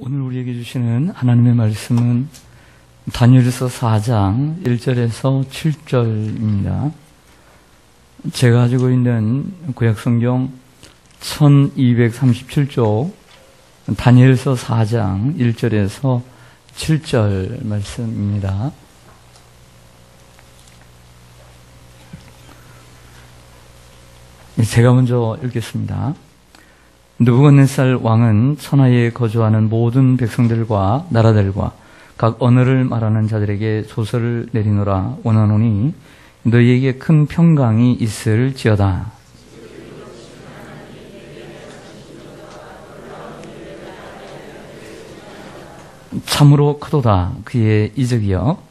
오늘 우리에게 주시는 하나님의 말씀은 다니엘서 4장 1절에서 7절입니다. 제가 가지고 있는 구약성경 1237쪽 다니엘서 4장 1절에서 7절 말씀입니다. 제가 먼저 읽겠습니다. 느부갓네살 왕은 천하에 거주하는 모든 백성들과 나라들과 각 언어를 말하는 자들에게 조서를 내리노라 원하노니 너희에게 큰 평강이 있을지어다. 참으로 크도다 그의 이적이여,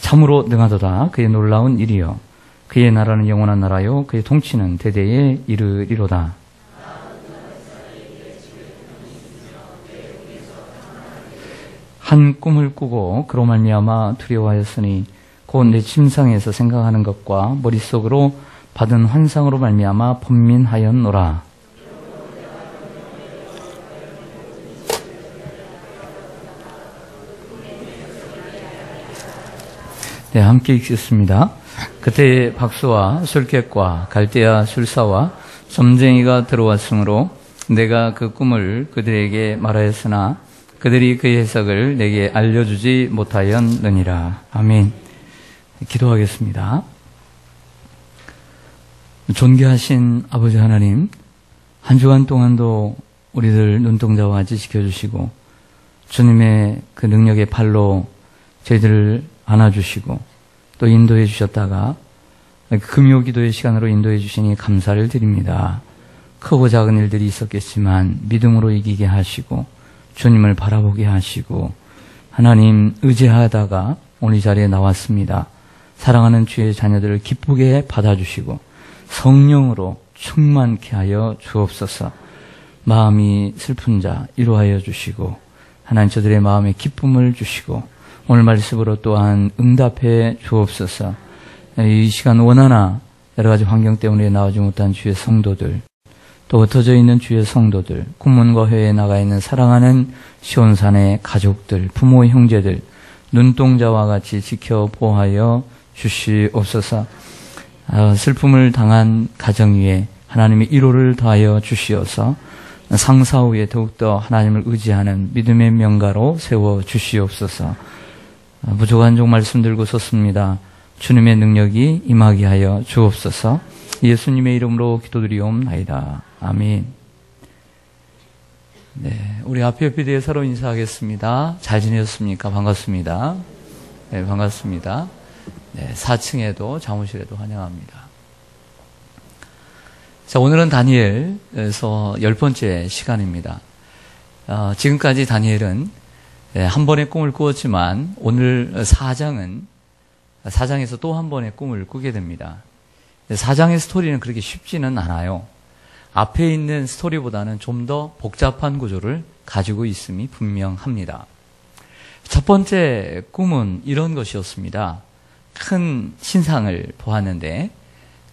참으로 능하도다 그의 놀라운 일이여, 그의 나라는 영원한 나라요 그의 통치는 대대에 이르리로다. 한 꿈을 꾸고 그로 말미암아 두려워하였으니 곧 내 침상에서 생각하는 것과 머릿속으로 받은 환상으로 말미암아 번민하였노라. 네, 함께 읽겠습니다. 그때 박수와 술객과 갈대아 술사와 점쟁이가 들어왔으므로 내가 그 꿈을 그들에게 말하였으나 그들이 그의 해석을 내게 알려주지 못하였느니라. 아멘. 기도하겠습니다. 존귀하신 아버지 하나님, 한 주간 동안도 우리들 눈동자와 같이 지켜주시고 주님의 그 능력의 팔로 저희들을 안아주시고 또 인도해 주셨다가 금요기도의 시간으로 인도해 주시니 감사를 드립니다. 크고 작은 일들이 있었겠지만 믿음으로 이기게 하시고 주님을 바라보게 하시고 하나님 의지하다가 오늘 이 자리에 나왔습니다. 사랑하는 주의 자녀들을 기쁘게 받아주시고 성령으로 충만케 하여 주옵소서. 마음이 슬픈 자 위로하여 주시고 하나님 저들의 마음에 기쁨을 주시고 오늘 말씀으로 또한 응답해 주옵소서. 이 시간 원하나 여러 가지 환경 때문에 나오지 못한 주의 성도들, 또 흩어져 있는 주의 성도들, 군문과 회에 나가 있는 사랑하는 시온산의 가족들, 부모, 형제들, 눈동자와 같이 지켜 보호하여 주시옵소서. 슬픔을 당한 가정 위에 하나님의 위로를 더하여 주시어서 상사 위에 더욱더 하나님을 의지하는 믿음의 명가로 세워 주시옵소서. 부족한 종 말씀 들고 섰습니다. 주님의 능력이 임하게 하여 주옵소서. 예수님의 이름으로 기도드리옵나이다. 아멘. 네, 우리 앞에 대해 서로 인사하겠습니다. 잘 지내셨습니까? 반갑습니다. 네, 반갑습니다. 네, 4층에도 사무실에도 환영합니다. 자, 오늘은 다니엘에서 10번째 시간입니다. 지금까지 다니엘은 한 번의 꿈을 꾸었지만 오늘 4장에서 또 한 번의 꿈을 꾸게 됩니다. 4장의 스토리는 그렇게 쉽지는 않아요. 앞에 있는 스토리보다는 좀 더 복잡한 구조를 가지고 있음이 분명합니다. 첫 번째 꿈은 이런 것이었습니다. 큰 신상을 보았는데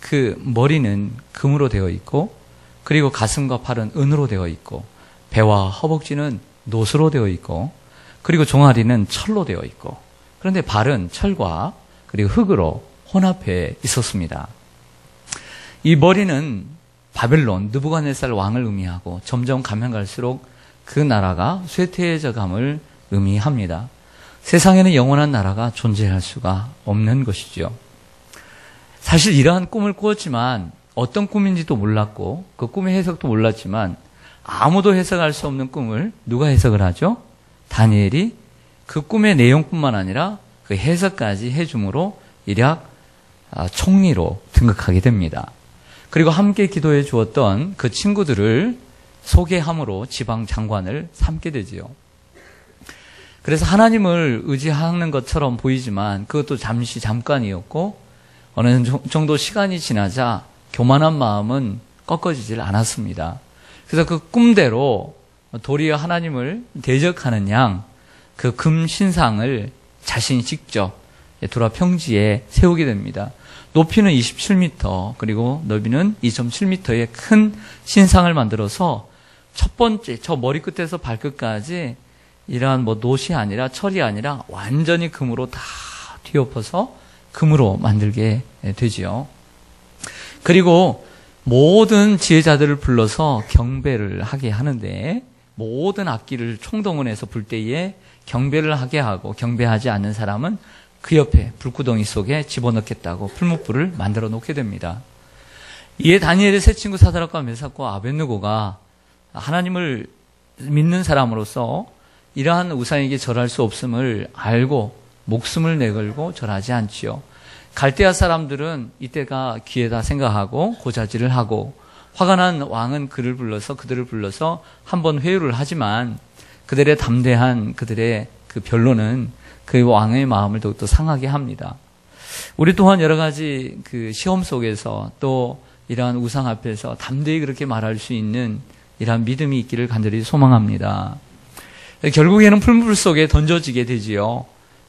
그 머리는 금으로 되어 있고 그리고 가슴과 팔은 은으로 되어 있고 배와 허벅지는 노수로 되어 있고 그리고 종아리는 철로 되어 있고 그런데 발은 철과 그리고 흙으로 혼합해 있었습니다. 이 머리는 바벨론 느부갓네살 왕을 의미하고 점점 가면 갈수록 그 나라가 쇠퇴해져 감을 의미합니다. 세상에는 영원한 나라가 존재할 수가 없는 것이죠. 사실 이러한 꿈을 꾸었지만 어떤 꿈인지도 몰랐고 그 꿈의 해석도 몰랐지만 아무도 해석할 수 없는 꿈을 누가 해석을 하죠? 다니엘이 그 꿈의 내용뿐만 아니라 그 해석까지 해줌으로 일약 총리로 등극하게 됩니다. 그리고 함께 기도해 주었던 그 친구들을 소개함으로 지방 장관을 삼게 되지요. 그래서 하나님을 의지하는 것처럼 보이지만 그것도 잠깐이었고 어느 정도 시간이 지나자 교만한 마음은 꺾어지질 않았습니다. 그래서 그 꿈대로 도리어 하나님을 대적하는 양 그 금 신상을 자신이 직접 두라 평지에 세우게 됩니다. 높이는 27m 그리고 너비는 2.7m의 큰 신상을 만들어서 첫 번째 저 머리 끝에서 발끝까지 이러한 뭐 놋이 아니라 철이 아니라 완전히 금으로 다 뒤엎어서 금으로 만들게 되지요. 그리고 모든 지혜자들을 불러서 경배를 하게 하는데 모든 악기를 총동원해서 불 때에 경배를 하게 하고 경배하지 않는 사람은 그 옆에 불구덩이 속에 집어넣겠다고 풀무불을 만들어 놓게 됩니다. 이에 다니엘의 세 친구 사드락과 메삭과 아벳느고가 하나님을 믿는 사람으로서 이러한 우상에게 절할 수 없음을 알고 목숨을 내걸고 절하지 않지요. 갈대아 사람들은 이때가 기회다 생각하고 고자질을 하고 화가 난 왕은 그들을 불러서 한번 회유를 하지만 그들의 담대한 그들의 그 변론은 그 왕의 마음을 더욱더 상하게 합니다. 우리 또한 여러 가지 그 시험 속에서 또 이러한 우상 앞에서 담대히 그렇게 말할 수 있는 이러한 믿음이 있기를 간절히 소망합니다. 결국에는 풀물 속에 던져지게 되지요.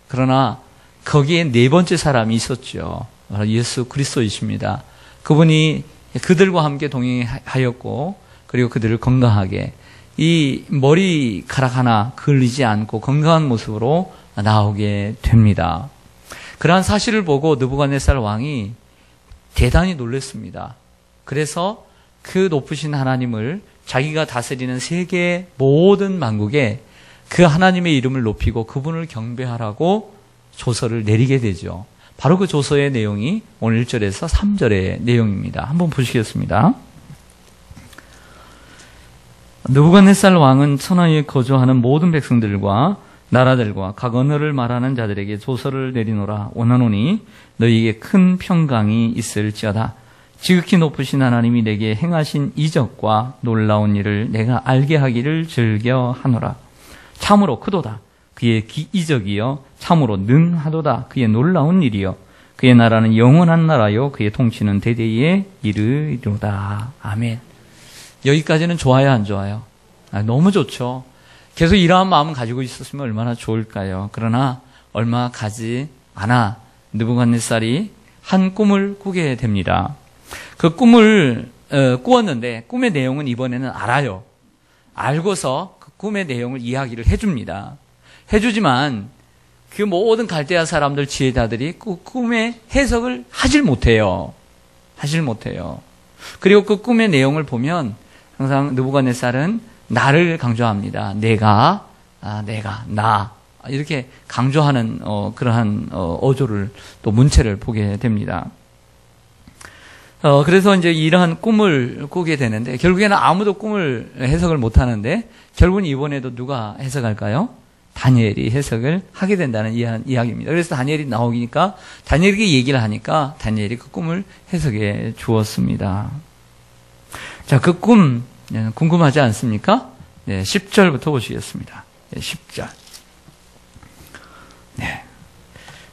그러나 거기에 네 번째 사람이 있었죠. 바로 예수 그리스도이십니다. 그분이 그들과 함께 동행하였고 그리고 그들을 건강하게 이 머리카락 하나 걸리지 않고 건강한 모습으로 나오게 됩니다. 그러한 사실을 보고 느부갓네살 왕이 대단히 놀랐습니다. 그래서 그 높으신 하나님을 자기가 다스리는 세계 모든 만국에 그 하나님의 이름을 높이고 그분을 경배하라고 조서를 내리게 되죠. 바로 그 조서의 내용이 오늘 1절에서 3절의 내용입니다. 한번 보시겠습니다. 느부갓네살 왕은 천하에 거주하는 모든 백성들과 나라들과 각 언어를 말하는 자들에게 조서를 내리노라. 원하노니 너희에게 큰 평강이 있을지어다. 지극히 높으신 하나님이 내게 행하신 이적과 놀라운 일을 내가 알게 하기를 즐겨하노라. 참으로 크도다. 그의 이적이여 참으로 능하도다. 그의 놀라운 일이여 그의 나라는 영원한 나라요 그의 통치는 대대에 이르리로다. 아멘. 여기까지는 좋아요, 안 좋아요? 너무 좋죠. 계속 이러한 마음을 가지고 있었으면 얼마나 좋을까요? 그러나 얼마 가지 않아 느부갓네살이 한 꿈을 꾸게 됩니다. 그 꿈을 꾸었는데 꿈의 내용은 이번에는 알아요. 알고서 그 꿈의 내용을 이야기를 해줍니다. 해주지만 그 모든 갈대아 사람들 지혜자들이 그 꿈의 해석을 하질 못해요. 그리고 그 꿈의 내용을 보면 항상 느부갓네살은 나를 강조합니다. 내가 나 이렇게 강조하는 그러한 어조를 또 문체를 보게 됩니다. 그래서 이제 이러한 꿈을 꾸게 되는데 결국에는 아무도 꿈을 해석을 못 하는데 결국은 이번에도 누가 해석할까요? 다니엘이 해석을 하게 된다는 이야기입니다. 그래서 다니엘이 나오니까 다니엘에게 얘기를 하니까 다니엘이 그 꿈을 해석해 주었습니다. 자, 그 꿈 궁금하지 않습니까? 네, 10절부터 보시겠습니다. 네, 10절. 네.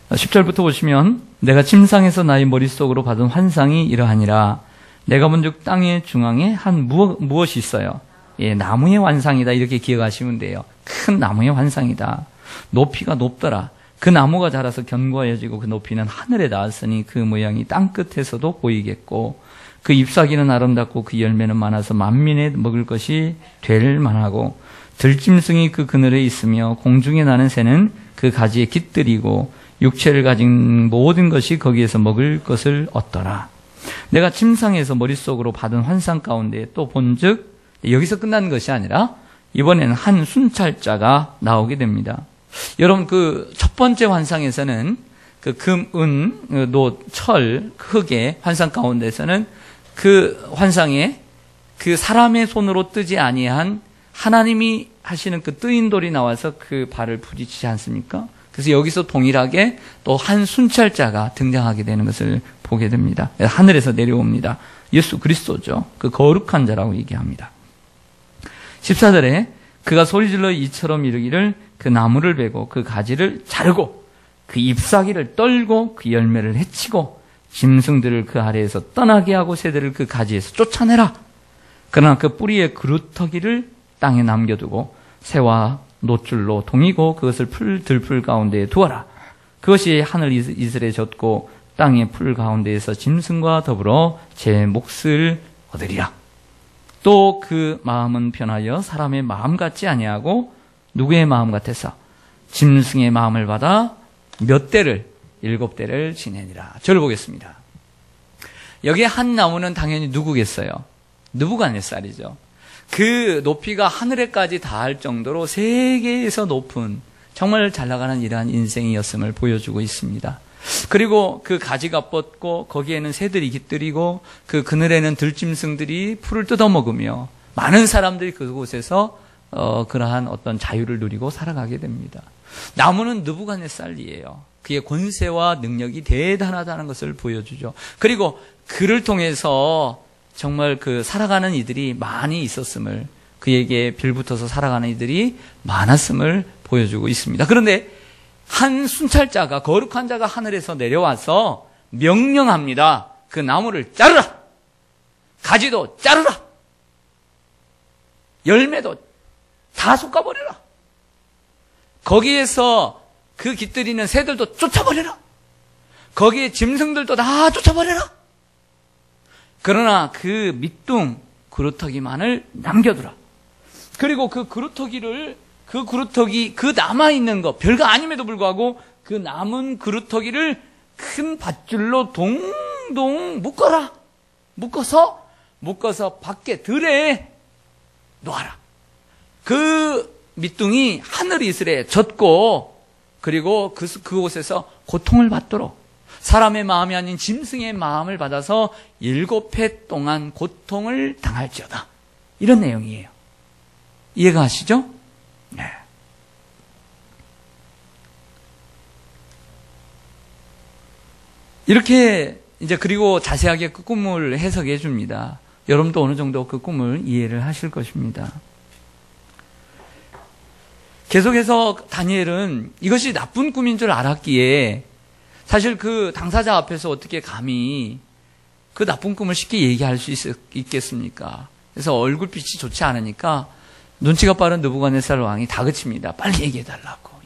10절부터 보시면 내가 침상에서 나의 머릿속으로 받은 환상이 이러하니라. 내가 본즉 땅의 중앙에 한 무엇이 있어요. 예, 나무의 환상이다 이렇게 기억하시면 돼요. 큰 나무의 환상이다. 높이가 높더라. 그 나무가 자라서 견고해지고 그 높이는 하늘에 닿았으니 그 모양이 땅끝에서도 보이겠고 그 잎사귀는 아름답고 그 열매는 많아서 만민에 먹을 것이 될 만하고 들짐승이 그 그늘에 있으며 공중에 나는 새는 그 가지에 깃들이고 육체를 가진 모든 것이 거기에서 먹을 것을 얻더라. 내가 침상에서 머릿속으로 받은 환상 가운데 또 본즉 여기서 끝나는 것이 아니라 이번에는 한 순찰자가 나오게 됩니다. 여러분 그 첫 번째 환상에서는 그 금, 은, 노, 철, 흙의 환상 가운데서는 그 환상에 그 사람의 손으로 뜨지 아니한 하나님이 하시는 그 뜨인 돌이 나와서 그 발을 부딪히지 않습니까? 그래서 여기서 동일하게 또 한 순찰자가 등장하게 되는 것을 보게 됩니다. 하늘에서 내려옵니다. 예수 그리스도죠. 그 거룩한 자라고 얘기합니다. 14절에 그가 소리질러 이처럼 이르기를 그 나무를 베고 그 가지를 자르고 그 잎사귀를 떨고 그 열매를 해치고 짐승들을 그 아래에서 떠나게 하고 새들을 그 가지에서 쫓아내라. 그러나 그 뿌리의 그루터기를 땅에 남겨두고 새와 노줄로 동이고 그것을 들풀 가운데에 두어라. 그것이 하늘 이슬에 젖고 땅의 풀 가운데에서 짐승과 더불어 제 몫을 얻으리라. 또 그 마음은 변하여 사람의 마음 같지 아니하고 누구의 마음 같아서 짐승의 마음을 받아 몇 대를 7대를 지내니라. 저를 보겠습니다. 여기에 한 나무는 당연히 누구겠어요? 느부갓네살이죠. 그 높이가 하늘에까지 닿을 정도로 세계에서 높은 정말 잘 나가는 이러한 인생이었음을 보여주고 있습니다. 그리고 그 가지가 뻗고 거기에는 새들이 깃들이고 그 그늘에는 들짐승들이 풀을 뜯어먹으며 많은 사람들이 그곳에서 그러한 어떤 자유를 누리고 살아가게 됩니다. 나무는 느부갓네살이에요. 그의 권세와 능력이 대단하다는 것을 보여주죠. 그리고 그를 통해서 정말 그 살아가는 이들이 많이 있었음을, 그에게 빌붙어서 살아가는 이들이 많았음을 보여주고 있습니다. 그런데 한 순찰자가, 거룩한 자가 하늘에서 내려와서 명령합니다. 그 나무를 자르라! 가지도 자르라! 열매도 다 솎아버려라! 거기에서 그 깃들이는 새들도 쫓아버려라! 거기에 짐승들도 다 쫓아버려라! 그러나 그 밑둥 그루터기만을 남겨두라. 그리고 그 그루터기, 그 남아있는 거, 별거 아님에도 불구하고 그 남은 그루터기를 큰 밧줄로 동동 묶어라. 묶어서 밖에 들에 놓아라. 그 밑둥이 하늘 이슬에 젖고, 그리고 그곳에서 고통을 받도록, 사람의 마음이 아닌 짐승의 마음을 받아서 7해 동안 고통을 당할지어다. 이런 내용이에요. 이해가 가시죠? 네. 이렇게 이제 그리고 자세하게 그 꿈을 해석해 줍니다. 여러분도 어느 정도 그 꿈을 이해를 하실 것입니다. 계속해서 다니엘은 이것이 나쁜 꿈인 줄 알았기에 사실 그 당사자 앞에서 어떻게 감히 그 나쁜 꿈을 쉽게 얘기할 수 있겠습니까? 그래서 얼굴빛이 좋지 않으니까 눈치가 빠른 느부갓네살 왕이 다그칩니다. 빨리 얘기해달라고.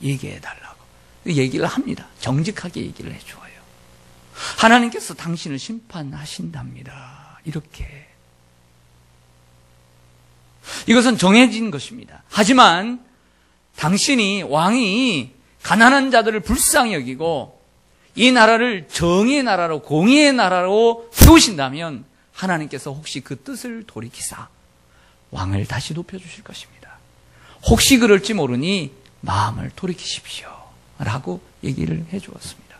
얘기를 합니다. 정직하게 얘기를 해줘요. 하나님께서 당신을 심판하신답니다. 이렇게. 이것은 정해진 것입니다. 하지만 왕이 가난한 자들을 불쌍히 여기고 이 나라를 정의의 나라로, 공의의 나라로 세우신다면 하나님께서 혹시 그 뜻을 돌이키사 왕을 다시 높여주실 것입니다. 혹시 그럴지 모르니 마음을 돌이키십시오. 라고 얘기를 해주었습니다.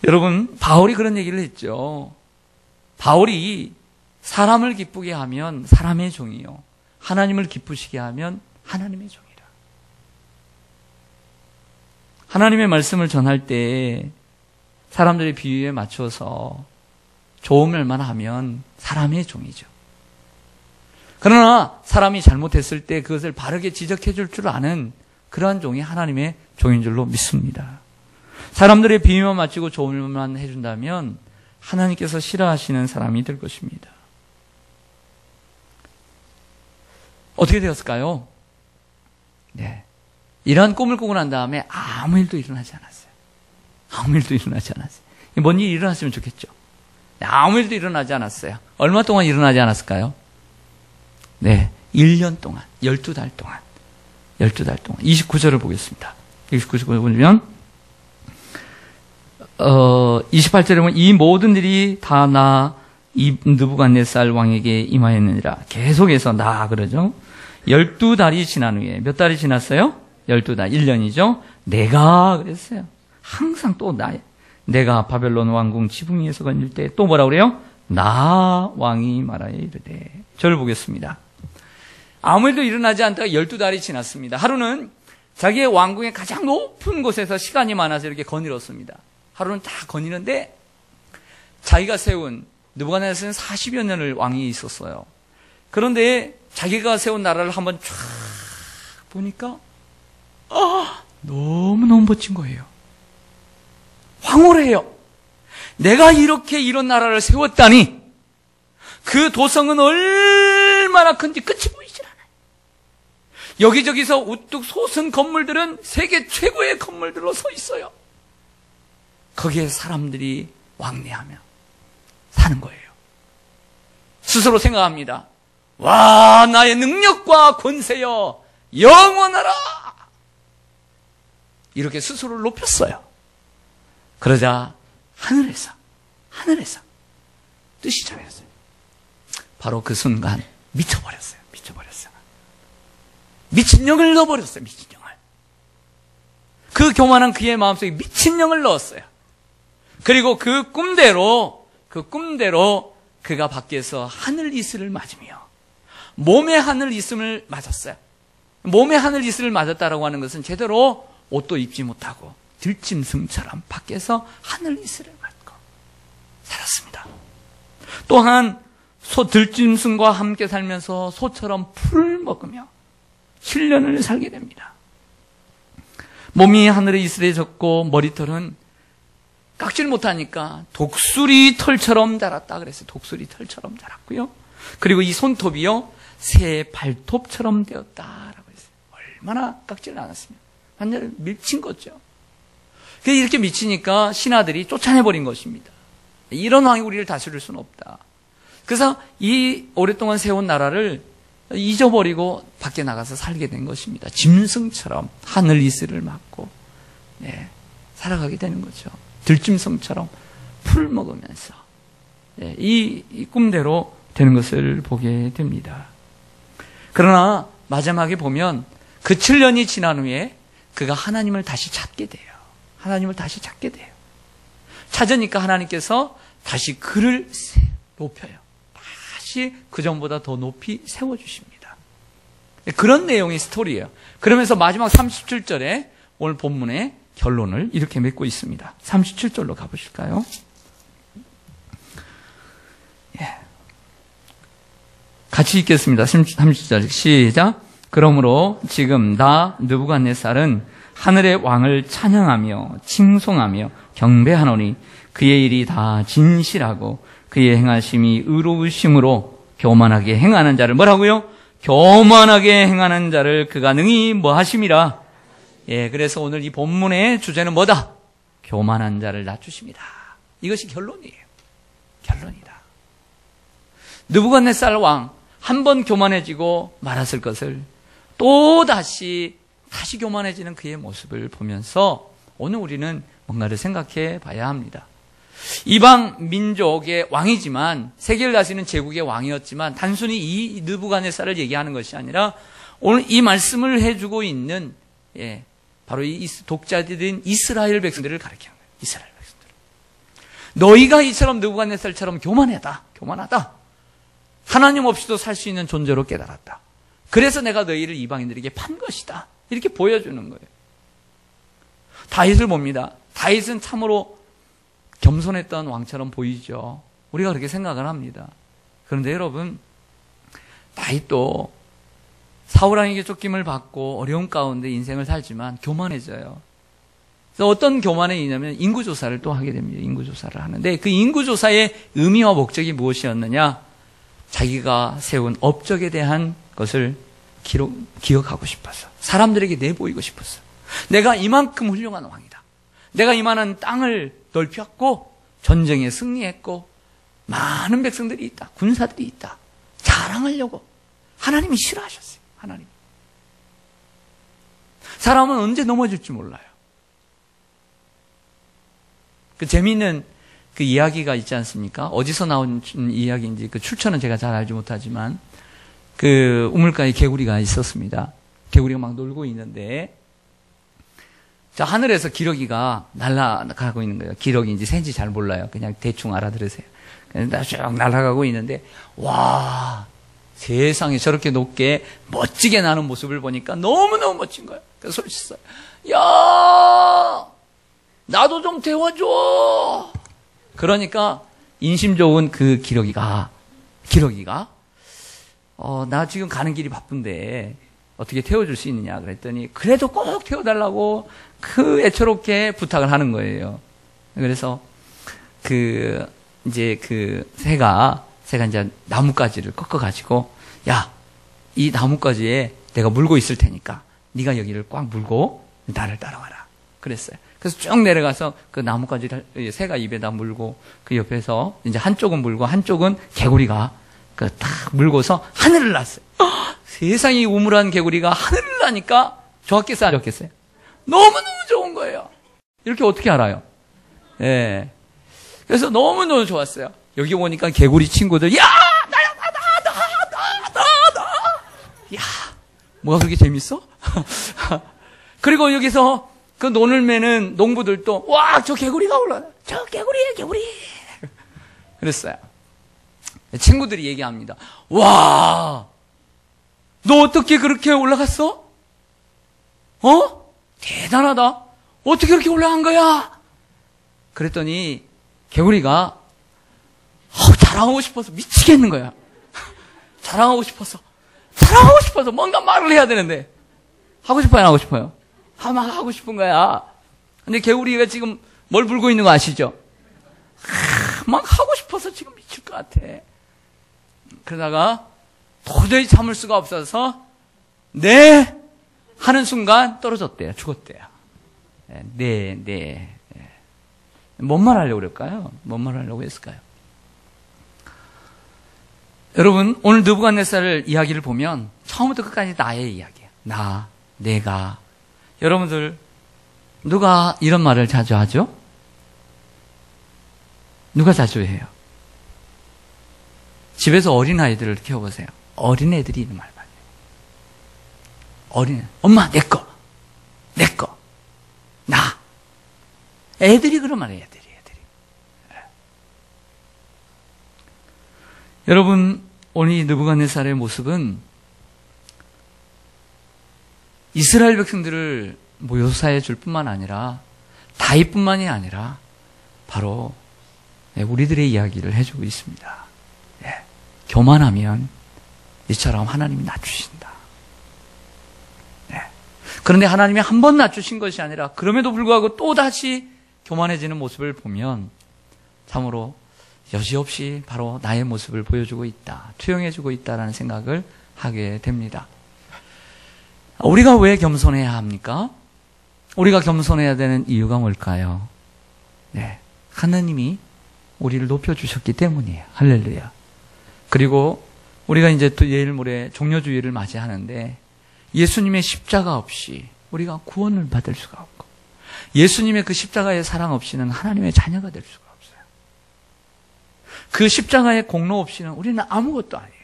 여러분, 바울이 그런 얘기를 했죠. 바울이 사람을 기쁘게 하면 사람의 종이요, 하나님을 기쁘시게 하면 하나님의 종이라. 하나님의 말씀을 전할 때 사람들의 비유에 맞춰서 좋은 말만 하면 사람의 종이죠. 그러나 사람이 잘못했을 때 그것을 바르게 지적해 줄 줄 아는 그러한 종이 하나님의 종인 줄로 믿습니다. 사람들의 비유만 맞추고 좋은 말만 해준다면 하나님께서 싫어하시는 사람이 될 것입니다. 어떻게 되었을까요? 네. 이러한 꿈을 꾸고 난 다음에 아무 일도 일어나지 않았어요. 뭔 일이 일어났으면 좋겠죠. 아무 일도 일어나지 않았어요. 얼마 동안 일어나지 않았을까요? 네. 1년 동안, 12달 동안. 29절을 보겠습니다. 29절을 보면, 28절에 보면, 이 모든 일이 다 이 느부갓네살 왕에게 임하였느니라. 계속해서 그러죠. 12달이 지난 후에, 몇 달이 지났어요? 12달, 1년이죠. 내가 그랬어요. 항상 또 내가 바벨론 왕궁 지붕 위에서 건질 때 또 뭐라 그래요? 나 왕이 말하여 이르되. 저를 보겠습니다. 아무 일도 일어나지 않다가 12달이 지났습니다. 하루는 자기의 왕궁의 가장 높은 곳에서 시간이 많아서 이렇게 거닐었습니다. 하루는 다 거니는데 자기가 세운, 느부갓네살은 40여 년을 왕이 있었어요. 그런데 자기가 세운 나라를 한번 쫙 보니까 너무너무 멋진 거예요. 황홀해요. 내가 이렇게 이런 나라를 세웠다니, 그 도성은 얼마나 큰지 끝이 보이질 않아요. 여기저기서 우뚝 솟은 건물들은 세계 최고의 건물들로 서 있어요. 거기에 사람들이 왕래하며 사는 거예요. 스스로 생각합니다. 와, 나의 능력과 권세여 영원하라. 이렇게 스스로를 높였어요. 그러자 하늘에서 뜻이 정해졌어요. 바로 그 순간 미쳐버렸어요. 미친령을 넣어버렸어요. 미친령을. 그 교만한 그의 마음속에 미친령을 넣었어요. 그리고 그 꿈대로 그가 밖에서 하늘 이슬을 맞으며 몸에 하늘 이슬을 맞았어요. 몸에 하늘 이슬을 맞았다라고 하는 것은 제대로 옷도 입지 못하고 들짐승처럼 밖에서 하늘 이슬을 맞고 살았습니다. 또한 들짐승과 함께 살면서 소처럼 풀을 먹으며 7년을 살게 됩니다. 몸이 하늘의 이슬에 젖고 머리털은 깎질 못하니까 독수리 털처럼 자랐다 그랬어요. 독수리 털처럼 자랐고요. 그리고 이 손톱이요, 새 발톱처럼 되었다라고 했어요. 얼마나 깎지를 않았습니다. 완전히 미친 거죠. 이렇게 미치니까 신하들이 쫓아내버린 것입니다. 이런 왕이 우리를 다스릴 수는 없다. 그래서 이 오랫동안 세운 나라를 잊어버리고 밖에 나가서 살게 된 것입니다. 짐승처럼 하늘 이슬을 맞고 살아가게 되는 거죠. 들짐승처럼 풀 먹으면서 이 꿈대로 되는 것을 보게 됩니다. 그러나 마지막에 보면 그 7년이 지난 후에 그가 하나님을 다시 찾게 돼요. 찾으니까 하나님께서 다시 그를 높여요. 다시 그전보다 더 높이 세워주십니다. 그런 내용의 스토리예요. 그러면서 마지막 37절에 오늘 본문의 결론을 이렇게 맺고 있습니다. 37절로 가보실까요? 같이 읽겠습니다. 30절 시작. 그러므로 지금 나 느부갓네살은 하늘의 왕을 찬양하며 칭송하며 경배하노니 그의 일이 다 진실하고 그의 행하심이 의로우심으로 교만하게 행하는 자를 뭐라고요? 교만하게 행하는 자를 그가 능히 뭐하심이라. 그래서 오늘 이 본문의 주제는 뭐다? 교만한 자를 낮추십니다. 이것이 결론이에요. 결론이다. 느부갓네살 왕 한 번 교만해지고 말았을 것을 또 다시 교만해지는 그의 모습을 보면서 오늘 우리는 뭔가를 생각해 봐야 합니다. 이방 민족의 왕이지만 세계를 다스리는 제국의 왕이었지만 단순히 이 느부갓네살을 얘기하는 것이 아니라 오늘 이 말씀을 해주고 있는 바로 이 독자들인 이스라엘 백성들을 가리키는 거예요. 이스라엘 백성들. 너희가 이처럼 느부갓네살처럼 교만하다. 하나님 없이도 살 수 있는 존재로 깨달았다. 그래서 내가 너희를 이방인들에게 판 것이다. 이렇게 보여주는 거예요. 다윗을 봅니다. 다윗은 참으로 겸손했던 왕처럼 보이죠. 우리가 그렇게 생각을 합니다. 그런데 여러분, 다윗도 사울왕에게 쫓김을 받고 어려운 가운데 인생을 살지만 교만해져요. 그래서 어떤 교만에 있냐면 인구조사를 또 하게 됩니다. 인구조사를 하는데 그 인구조사의 의미와 목적이 무엇이었느냐? 자기가 세운 업적에 대한 것을 기억하고 싶어서 사람들에게 내보이고 싶었어. 내가 이만큼 훌륭한 왕이다. 내가 이만한 땅을 넓혔고 전쟁에 승리했고 많은 백성들이 있다. 군사들이 있다. 자랑하려고 하나님이 싫어하셨어요. 하나님. 사람은 언제 넘어질지 몰라요. 그 재미있는 그 이야기가 있지 않습니까? 어디서 나온 이야기인지 그 출처는 제가 잘 알지 못하지만 그 우물가에 개구리가 있었습니다. 개구리가 막 놀고 있는데 자, 하늘에서 기러기가 날아가고 있는 거예요. 기러기인지 새인지 잘 몰라요. 그냥 대충 알아들으세요. 그냥 쭉 날아가고 있는데 와, 세상에 저렇게 높게 멋지게 나는 모습을 보니까 너무너무 멋진 거예요. 그래서 소리쳤어요. 야, 나도 좀 태워줘. 그러니까 인심 좋은 그 기러기가 나 지금 가는 길이 바쁜데 어떻게 태워줄 수 있느냐 그랬더니 그래도 꼭 태워달라고 그 애처롭게 부탁을 하는 거예요. 그래서 이제 새가 이제 나뭇가지를 꺾어가지고 야, 이 나뭇가지에 내가 물고 있을 테니까 네가 여기를 꽉 물고 나를 따라와라. 그랬어요. 그래서 쭉 내려가서 그 나뭇가지를 새가 입에다 물고 그 옆에서 이제 한쪽은 물고 한쪽은 개구리가 그 딱 물고서 하늘을 났어요. 세상이 우물한 개구리가 하늘을 나니까 좋았겠어요? 안 좋겠어요? 너무너무 좋은 거예요. 이렇게 어떻게 알아요? 예. 그래서 너무너무 좋았어요. 여기 오니까 개구리 친구들, 야! 나야, 나! 야! 뭐가 그렇게 재밌어? 그리고 여기서 그 논을 매는 농부들도, 와, 저 개구리가 올라가. 저 개구리예요, 개구리. 그랬어요. 친구들이 얘기합니다. 와! 너 어떻게 그렇게 올라갔어? 대단하다. 어떻게 그렇게 올라간 거야? 그랬더니 개구리가 자랑하고 싶어서 미치겠는 거야. 자랑하고 싶어서 뭔가 말을 해야 되는데 하고 싶어요, 안 하고 싶어요? 막 하고 싶은 거야. 근데 개구리가 지금 뭘 불고 있는 거 아시죠? 막 하고 싶어서 지금 미칠 것 같아. 그러다가 도저히 참을 수가 없어서 네 하는 순간 떨어졌대요. 죽었대요. 네. 뭔 말 하려고 그럴까요? 뭔 말 하려고 했을까요? 여러분, 오늘 느부갓네살 이야기를 보면 처음부터 끝까지 나의 이야기예요. 내가. 여러분들 누가 이런 말을 자주 하죠? 누가 자주 해요? 집에서 어린아이들을 키워보세요. 어린애들이 이런 말 많이 해요. 엄마 내 거, 나. 애들이 그런 말이에요. 애들이. 여러분, 오늘 이 느부갓네살의 모습은 이스라엘 백성들을 묘사해 줄 뿐만 아니라 다윗뿐만이 아니라 바로 우리들의 이야기를 해주고 있습니다. 교만하면 이처럼 하나님이 낮추신다. 그런데 하나님이 한 번 낮추신 것이 아니라 그럼에도 불구하고 또다시 교만해지는 모습을 보면 참으로 여지없이 바로 나의 모습을 보여주고 있다, 투영해주고 있다라는 생각을 하게 됩니다. 우리가 왜 겸손해야 합니까? 우리가 겸손해야 되는 이유가 뭘까요? 하나님이 우리를 높여주셨기 때문이에요. 할렐루야. 그리고 우리가 이제 또 내일 모레 종려주일을 맞이하는데 예수님의 십자가 없이 우리가 구원을 받을 수가 없고 예수님의 그 십자가의 사랑 없이는 하나님의 자녀가 될 수가 없어요. 그 십자가의 공로 없이는 우리는 아무것도 아니에요.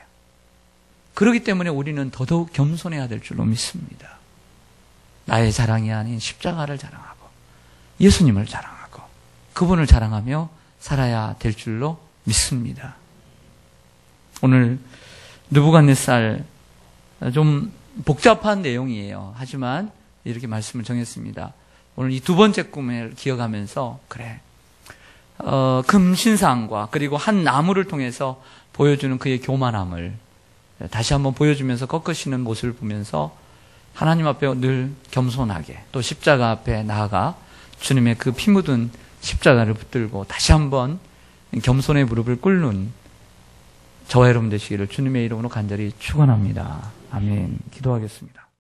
그렇기 때문에 우리는 더더욱 겸손해야 될 줄로 믿습니다. 나의 자랑이 아닌 십자가를 자랑하고 예수님을 자랑하고 그분을 자랑하며 살아야 될 줄로 믿습니다. 오늘 느부갓네살 좀 복잡한 내용이에요. 하지만 이렇게 말씀을 정했습니다. 오늘 이 두 번째 꿈을 기억하면서 금신상과 그리고 한 나무를 통해서 보여주는 그의 교만함을 다시 한번 보여주면서 꺾으시는 모습을 보면서 하나님 앞에 늘 겸손하게 또 십자가 앞에 나아가 주님의 그 피 묻은 십자가를 붙들고 다시 한번 겸손의 무릎을 꿇는 저와 여러분 되시기를 주님의 이름으로 간절히 축원합니다. 아멘. 기도하겠습니다.